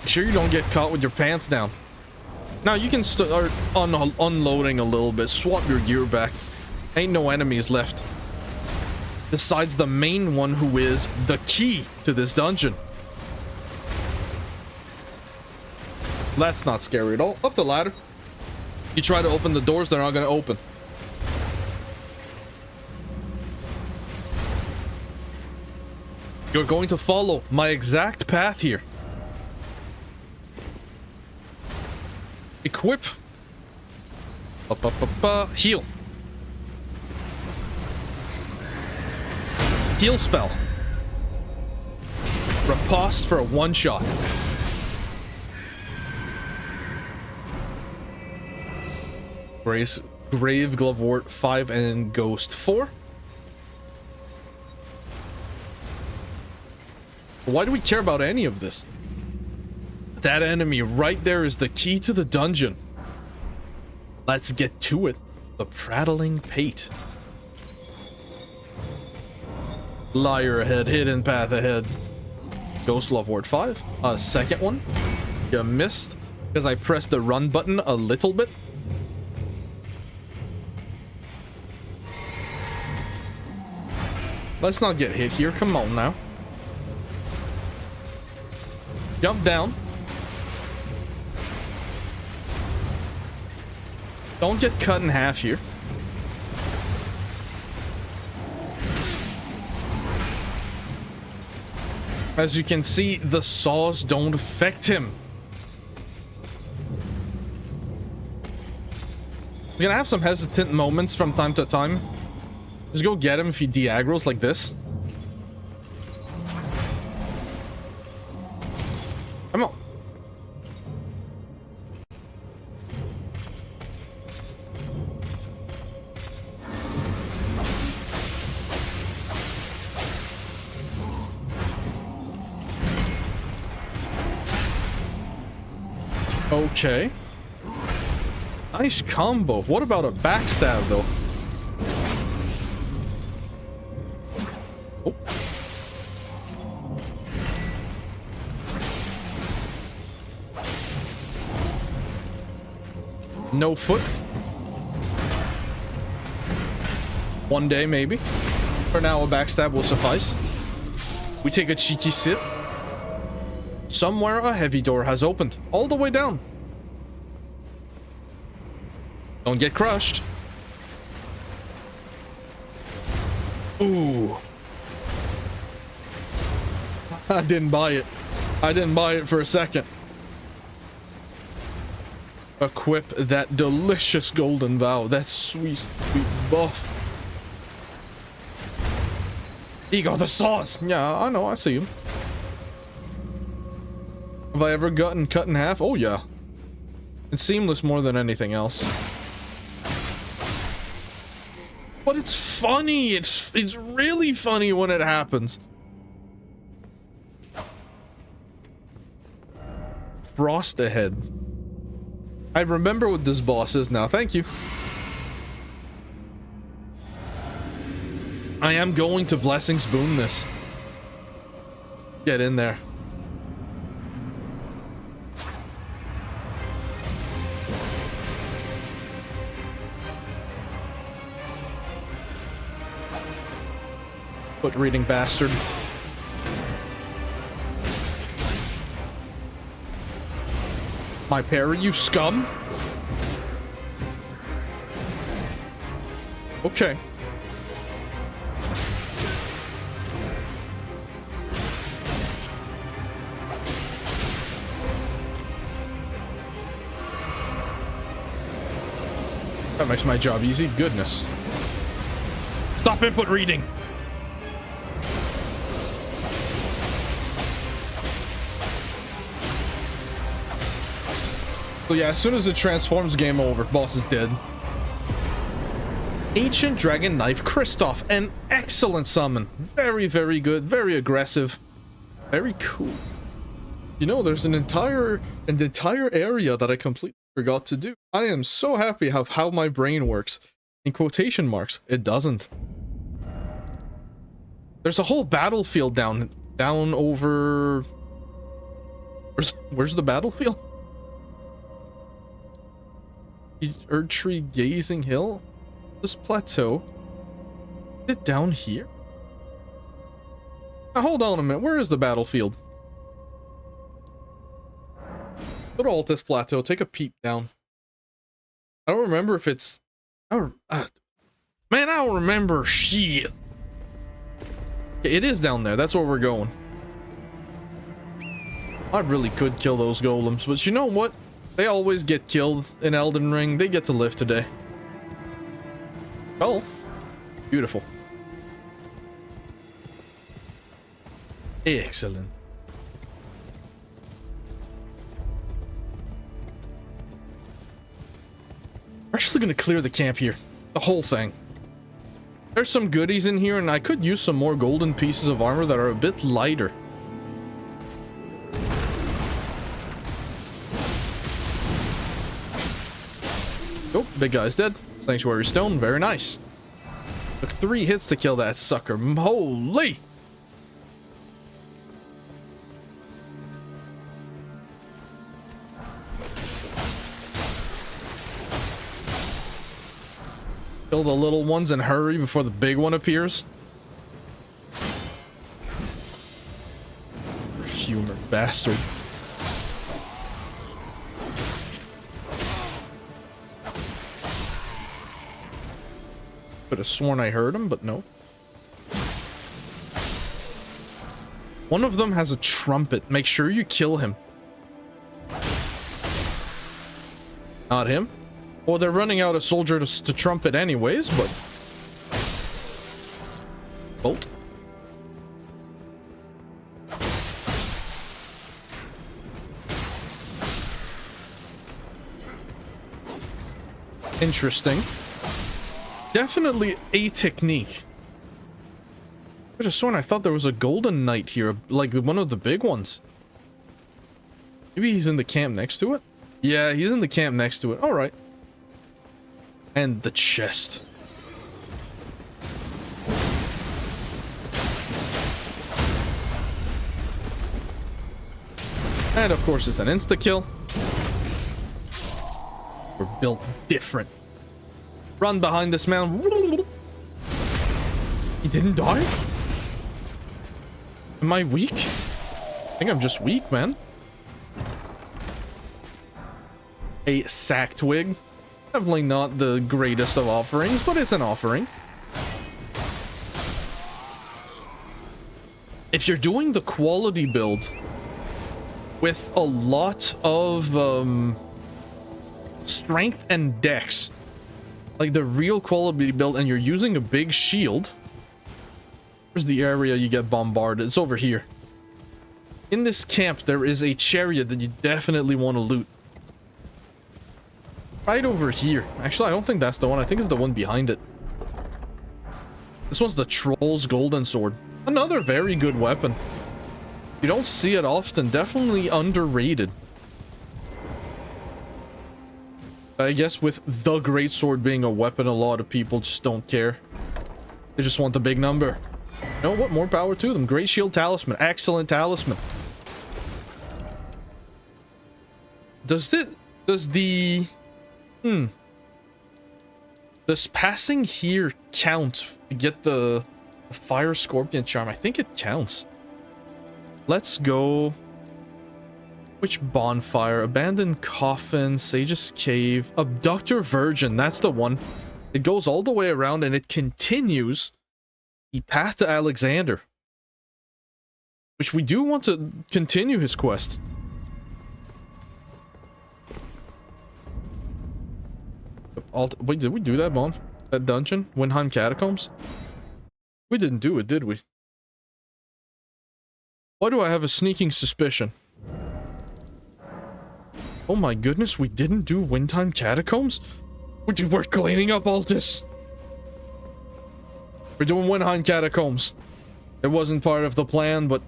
S1: Sure you don't get caught with your pants down. Now you can start unloading a little bit. Swap your gear back. Ain't no enemies left. Besides the main one, who is the key to this dungeon. That's not scary at all. Up the ladder. You try to open the doors, they're not going to open. You're going to follow my exact path here. Equip. Heal. Heal spell. Riposte for a one-shot. Grave Glovewort 5 and Ghost 4. Why do we care about any of this? That enemy right there is the key to the dungeon. Let's get to it. The Prattling Pate. Liar ahead, hidden path ahead. Ghost Glovewort 5. A second one. You missed because I pressed the run button a little bit. Let's not get hit here. Come on now. Jump down. Don't get cut in half here. As you can see, the saws don't affect him. You're gonna have some hesitant moments from time to time. Just go get him if he de-aggros like this. Come on. Okay. Nice combo. What about a backstab, though? Oh. No foot. One day, maybe. For now, a backstab will suffice. We take a cheeky sip. Somewhere a heavy door has opened, all the way down. Don't get crushed. Ooh. I didn't buy it. I didn't buy it for a second. Equip that delicious golden vow. That sweet, sweet buff. You got the sauce. Yeah, I know. I see him. Have I ever gotten cut in half? Oh, yeah. It's seamless more than anything else. But it's funny. It's really funny when it happens. Frost ahead. I remember what this boss is now. Thank you. I am going to Blessing Spoon this. Get in there. Foot reading bastard. My parry, you scum. Okay. That makes my job easy. Goodness. Stop input reading. So yeah, as soon as it transforms, game over. Boss is dead. Ancient Dragon Knife Kristoff. An excellent summon. Very, very good. Very aggressive. Very cool. You know, there's an entire area that I completely forgot to do. I am so happy of how my brain works. In quotation marks, it doesn't. There's a whole battlefield down over... Where's the battlefield? Erdtree Gazing Hill? This plateau? Is it down here? Now hold on a minute, where is the battlefield? Go to Altus Plateau, take a peep down. I don't remember if it's... man, I don't remember shit. It is down there, that's where we're going. I really could kill those golems, but you know what? They always get killed in Elden Ring. They get to live today. Oh, beautiful. Excellent. We're actually going to clear the camp here. The whole thing. There's some goodies in here, and I could use some more golden pieces of armor that are a bit lighter. Oh, big guy's dead. Sanctuary Stone, very nice. Took 3 hits to kill that sucker. Holy! Kill the little ones and hurry before the big one appears. Perfumer bastard. Could have sworn I heard him, but no. One of them has a trumpet. Make sure you kill him. Not him. Well, they're running out of soldiers to trumpet anyways, but... Bolt. Interesting. Definitely a technique. I could have sworn I thought there was a golden knight here, like one of the big ones. Maybe he's in the camp next to it? Yeah, he's in the camp next to it. Alright. And the chest. And of course it's an insta-kill. We're built different. Run behind this man. He didn't die? Am I weak? I think I'm just weak, man. A sack twig. Definitely not the greatest of offerings, but it's an offering. If you're doing the quality build with a lot of strength and dex, like the real quality build, and you're using a big shield, where's the area you get bombarded? It's over here. In this camp, there is a chariot that you definitely want to loot. Right over here. Actually, I don't think that's the one. I think it's the one behind it. This one's the Troll's Golden Sword. Another very good weapon. You don't see it often. Definitely underrated. I guess with the Great Sword being a weapon, a lot of people just don't care. They just want the big number. You know what? More power to them. Great Shield Talisman. Excellent talisman. Does the... Does passing here count to get the Fire Scorpion charm? I think it counts. Let's go... Which bonfire? Abandoned Coffin, Sage's Cave, Abductor Virgin, that's the one. It goes all the way around and it continues the path to Alexander. Which we do want to continue his quest. Wait, did we do that bomb? That dungeon? Windheim Catacombs? We didn't do it, did we? Why do I have a sneaking suspicion? Oh my goodness, we didn't do Windheim Catacombs? We're cleaning up Altus. We're doing Windheim Catacombs. It wasn't part of the plan, but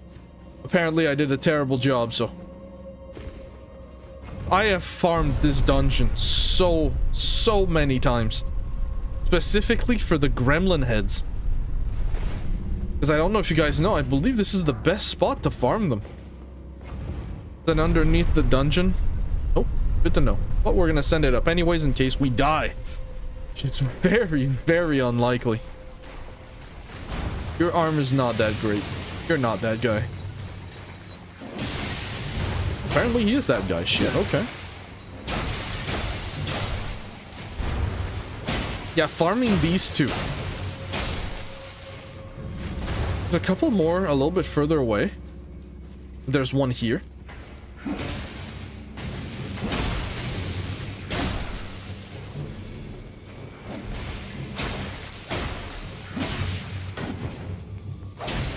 S1: apparently I did a terrible job, so. I have farmed this dungeon so many times. Specifically for the gremlin heads. Because I don't know if you guys know, I believe this is the best spot to farm them. Then underneath the dungeon. Oh, good to know. But we're gonna send it up anyways in case we die. It's very unlikely. Your arm is not that great. You're not that guy. Apparently he is that guy. Shit, okay. Yeah, farming these two. There's a couple more a little bit further away. There's one here.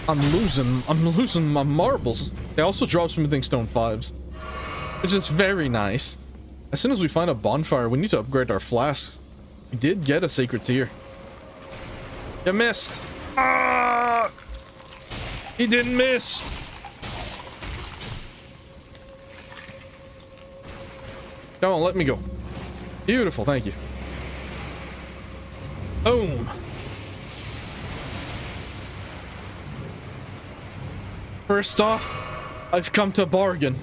S1: I'm losing my marbles. They also drop smithing stone 5s, which is very nice. As soon as we find a bonfire, we need to upgrade our flasks. We did get a sacred tier. You missed. Ah! He didn't miss. Come on, let me go. Beautiful, thank you. Boom. First off, I've come to bargain.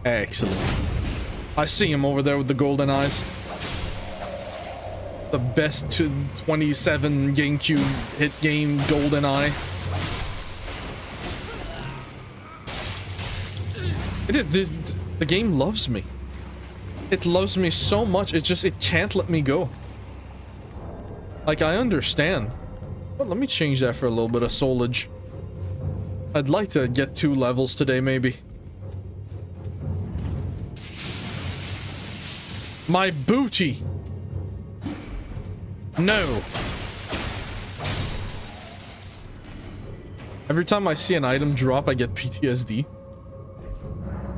S1: Excellent. I see him over there with the golden eyes. The best 27 GameCube hit game, golden eye. The game loves me. It loves me so much, it can't let me go. Like, I understand. But let me change that for a little bit of soulage. I'd like to get 2 levels today, maybe. My booty! No! Every time I see an item drop, I get PTSD.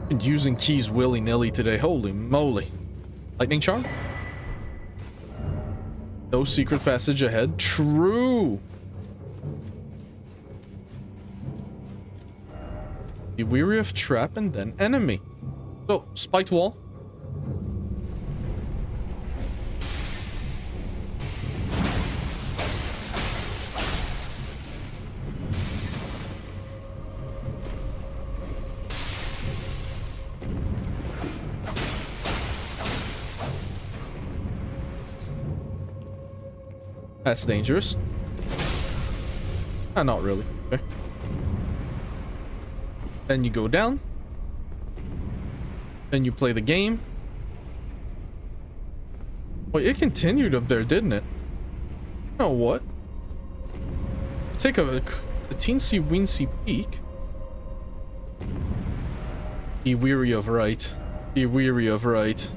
S1: Been using keys willy-nilly today. Holy moly. Lightning charm? No secret passage ahead. True! Be weary of trap and then enemy. So, spiked wall. That's dangerous. Not really. Okay. Then you go down. Then you play the game. Wait, it continued up there, didn't it? Oh, what? Take a teensy weensy peek. Be weary of right. Be weary of right.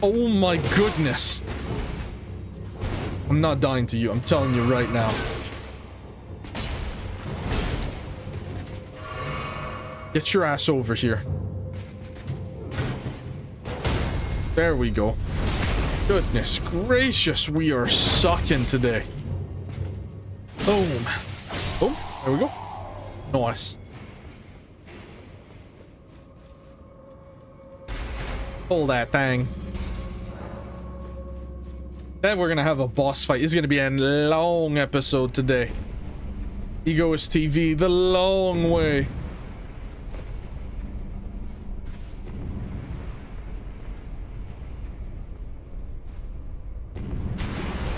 S1: Oh my goodness. I'm not dying to you, I'm telling you right now. Get your ass over here. There we go. Goodness gracious, we are sucking today. Boom. Boom. There we go. Nice. Pull that thing. Then we're gonna have a boss fight. It's gonna be a long episode today. Egoist TV, the long way.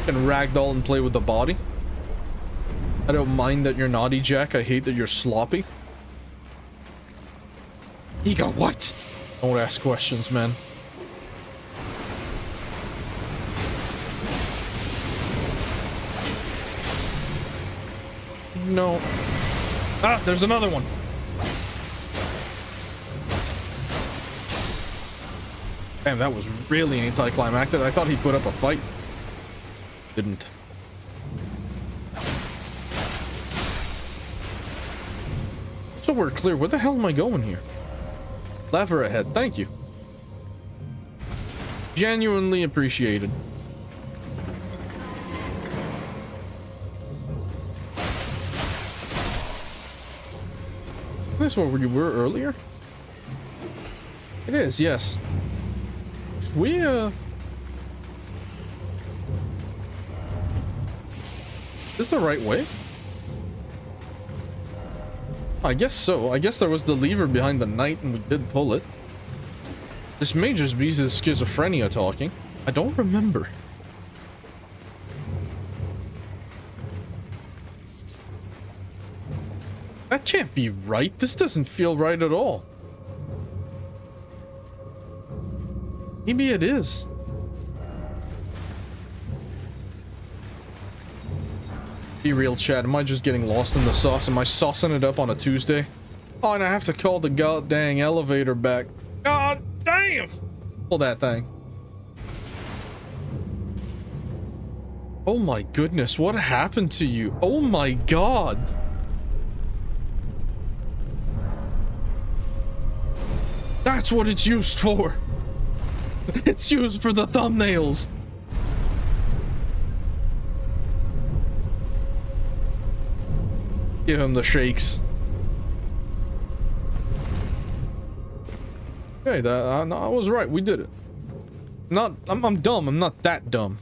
S1: Can ragdoll and play with the body. I don't mind that you're naughty, Jack. I hate that you're sloppy. He got what? Don't ask questions, man. No. Ah, there's another one. Damn, that was really anticlimactic. I thought he put up a fight. Didn't. So we're clear. Where the hell am I going here? Lever ahead. Thank you. Genuinely appreciated. This is where we were earlier? It is, yes. We, Is this the right way? I guess so. I guess there was the lever behind the knight and we did pull it. This may just be his schizophrenia talking. I don't remember. That can't be right. This doesn't feel right at all. Maybe it is. Be real, chat. Am I just getting lost in the sauce? Am I saucing it up on a Tuesday? Oh, and I have to call the goddamn elevator back. God damn! Pull that thing. Oh my goodness, what happened to you? Oh my god. That's what it's used for. It's used for the thumbnails. Give him the shakes. Okay, no, I was right. We did it. I'm dumb. I'm not that dumb.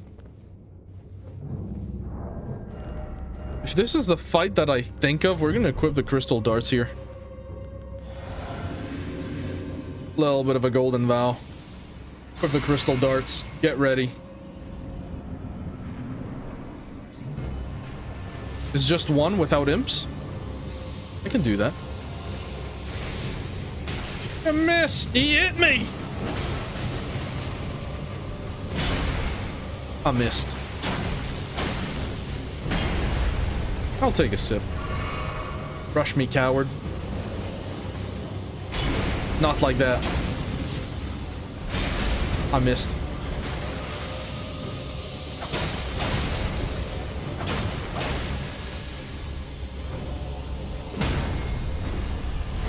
S1: If this is the fight that I think of, we're gonna equip the crystal darts here. Little bit of a golden vow. Equip the crystal darts. Get ready. It's just one without imps? I can do that. I missed! He hit me! I missed. I'll take a sip. Rush me, coward. Not like that. I missed.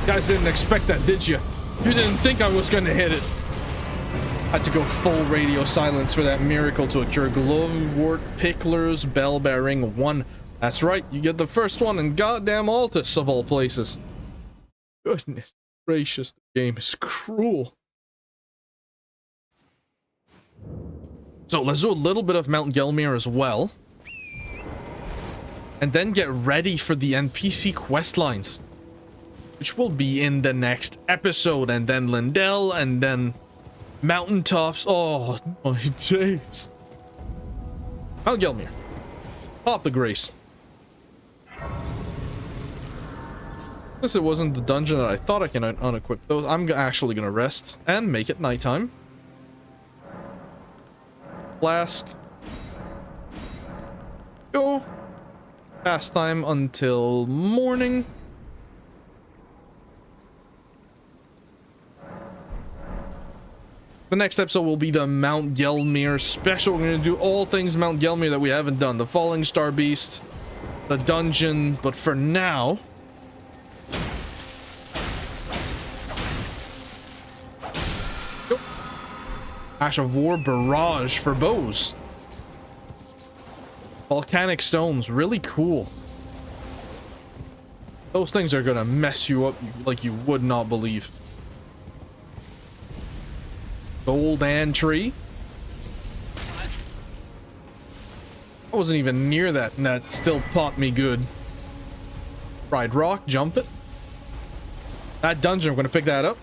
S1: You guys didn't expect that, did you? You didn't think I was gonna hit it. Had to go full radio silence for that miracle to occur. Glowwort Pickler's Bell Bearing 1. That's right, you get the first one in goddamn Altus of all places. Goodness gracious, the game is cruel. So let's do a little bit of Mount Gelmir as well. And then get ready for the NPC quest lines, which will be in the next episode. And then Leyndell, and then mountaintops. Oh my days. Mount Gelmir. Pop the grace. This it wasn't the dungeon that I thought I can unequip those. I'm actually gonna rest and make it nighttime. Flask. Go. Past time until morning. The next episode will be the Mount Gelmir special. We're going to do all things Mount Gelmir that we haven't done. The Falling Star Beast, the dungeon, but for now... Go. Ash of War Barrage for bows. Volcanic stones, really cool. Those things are going to mess you up like you would not believe. Golden tree. I wasn't even near that, and that still popped me good. Fried rock, jump it. That dungeon, I'm gonna pick that up.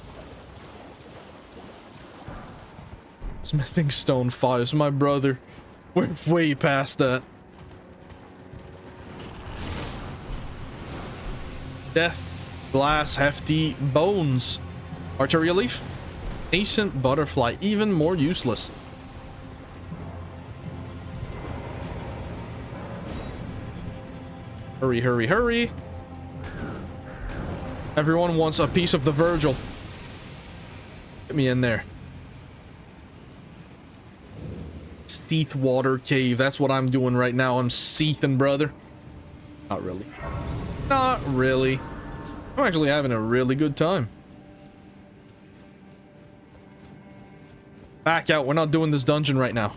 S1: Smithing stone 5s, my brother. We're way past that. Death, glass, hefty, bones. Archery leaf. Nascent butterfly, even more useless. Hurry, hurry, hurry. Everyone wants a piece of the Virgil. Get me in there. Seath water cave. That's what I'm doing right now. I'm seething, brother. Not really. Not really. I'm actually having a really good time. Back out. We're not doing this dungeon right now.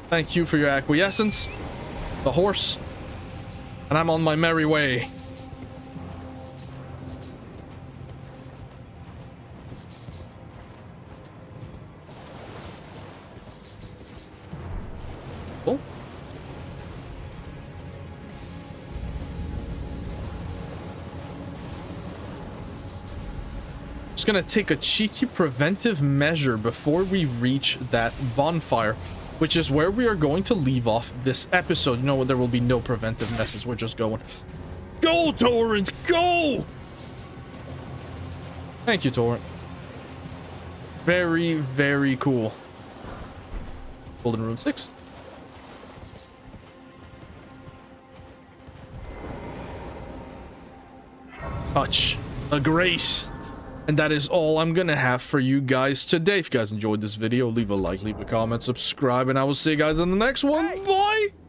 S1: Thank you for your acquiescence. The horse. And I'm on my merry way. Oh. Just gonna take a cheeky preventive measure before we reach that bonfire, which is where we are going to leave off this episode. You know what? There will be no preventive messes. We're just going. Go, Torrent! Go! Thank you, Torrent. Very, very cool. Golden Rune 6. Touch the grace. And that is all I'm gonna have for you guys today. If you guys enjoyed this video, leave a like, leave a comment, subscribe, and I will see you guys in the next one. Bye!